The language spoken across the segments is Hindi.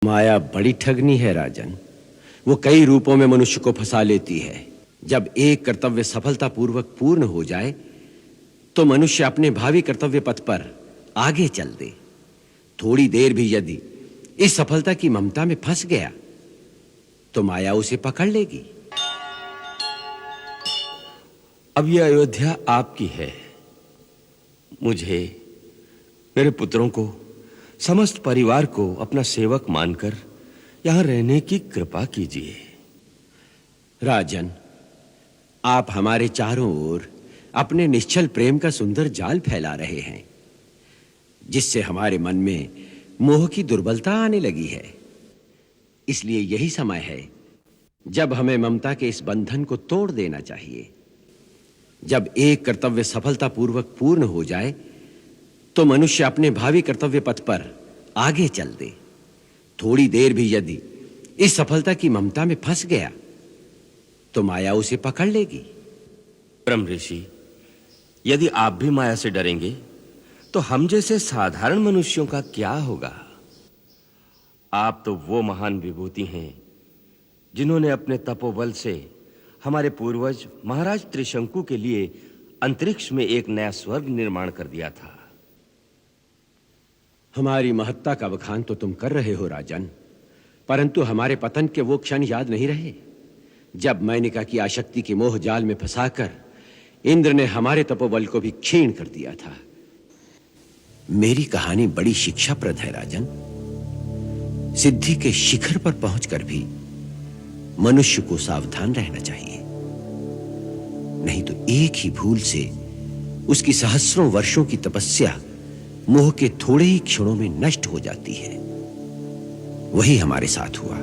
माया बड़ी ठगनी है राजन। वो कई रूपों में मनुष्य को फंसा लेती है। जब एक कर्तव्य सफलतापूर्वक पूर्ण हो जाए तो मनुष्य अपने भावी कर्तव्य पथ पर आगे चल दे। थोड़ी देर भी यदि इस सफलता की ममता में फंस गया तो माया उसे पकड़ लेगी। अब यह अयोध्या आपकी है। मुझे, मेरे पुत्रों को, समस्त परिवार को अपना सेवक मानकर यहां रहने की कृपा कीजिए। राजन, आप हमारे चारों ओर अपने निश्चल प्रेम का सुंदर जाल फैला रहे हैं, जिससे हमारे मन में मोह की दुर्बलता आने लगी है। इसलिए यही समय है जब हमें ममता के इस बंधन को तोड़ देना चाहिए। जब एक कर्तव्य सफलतापूर्वक पूर्ण हो जाए तो मनुष्य अपने भावी कर्तव्य पथ पर आगे चल दे। थोड़ी देर भी यदि इस सफलता की ममता में फंस गया तो माया उसे पकड़ लेगी। ब्रह्म ऋषि, यदि आप भी माया से डरेंगे तो हम जैसे साधारण मनुष्यों का क्या होगा? आप तो वो महान विभूति हैं जिन्होंने अपने तपोबल से हमारे पूर्वज महाराज त्रिशंकु के लिए अंतरिक्ष में एक नया स्वर्ग निर्माण कर दिया था। हमारी महत्ता का बखान तो तुम कर रहे हो राजन, परंतु हमारे पतन के वो क्षण याद नहीं रहे जब मैनिका की आसक्ति के मोह जाल में फंसाकर इंद्र ने हमारे तपोबल को भी क्षीण कर दिया था। मेरी कहानी बड़ी शिक्षाप्रद है राजन। सिद्धि के शिखर पर पहुंचकर भी मनुष्य को सावधान रहना चाहिए, नहीं तो एक ही भूल से उसकी सहस्रों वर्षों की तपस्या मोह के थोड़े ही क्षणों में नष्ट हो जाती है। वही हमारे साथ हुआ।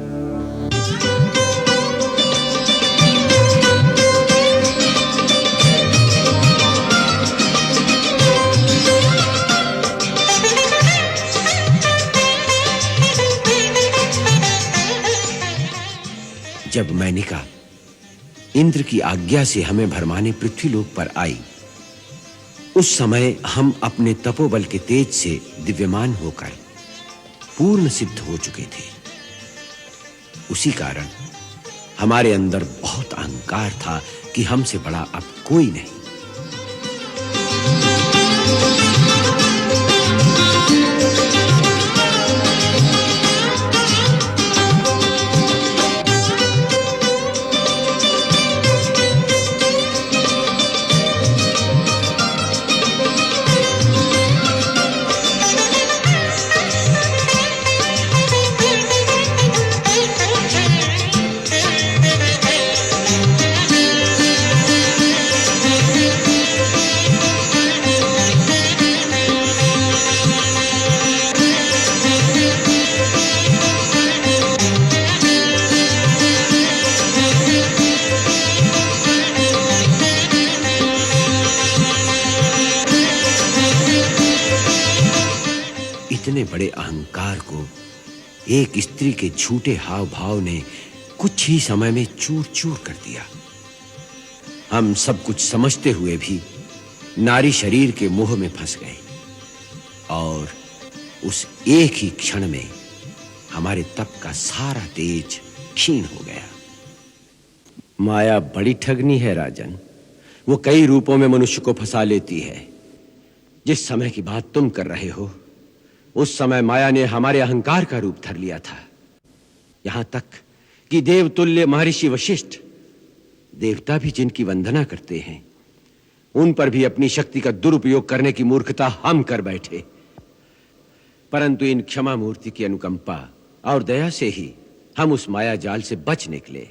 जब मैनिका इंद्र की आज्ञा से हमें भरमाने पृथ्वीलोक पर आई, उस समय हम अपने तपोबल के तेज से दिव्यमान होकर पूर्ण सिद्ध हो चुके थे। उसी कारण हमारे अंदर बहुत अहंकार था कि हमसे बड़ा अब कोई नहीं। इतने बड़े अहंकार को एक स्त्री के झूठे हाव भाव ने कुछ ही समय में चूर चूर कर दिया। हम सब कुछ समझते हुए भी नारी शरीर के मोह में फंस गए और उस एक ही क्षण में हमारे तप का सारा तेज क्षीण हो गया। माया बड़ी ठगनी है राजन। वो कई रूपों में मनुष्य को फंसा लेती है। जिस समय की बात तुम कर रहे हो उस समय माया ने हमारे अहंकार का रूप धर लिया था। यहां तक कि देवतुल्य महर्षि वशिष्ठ, देवता भी जिनकी वंदना करते हैं, उन पर भी अपनी शक्ति का दुरुपयोग करने की मूर्खता हम कर बैठे। परंतु इन क्षमा मूर्ति की अनुकंपा और दया से ही हम उस माया जाल से बच निकले।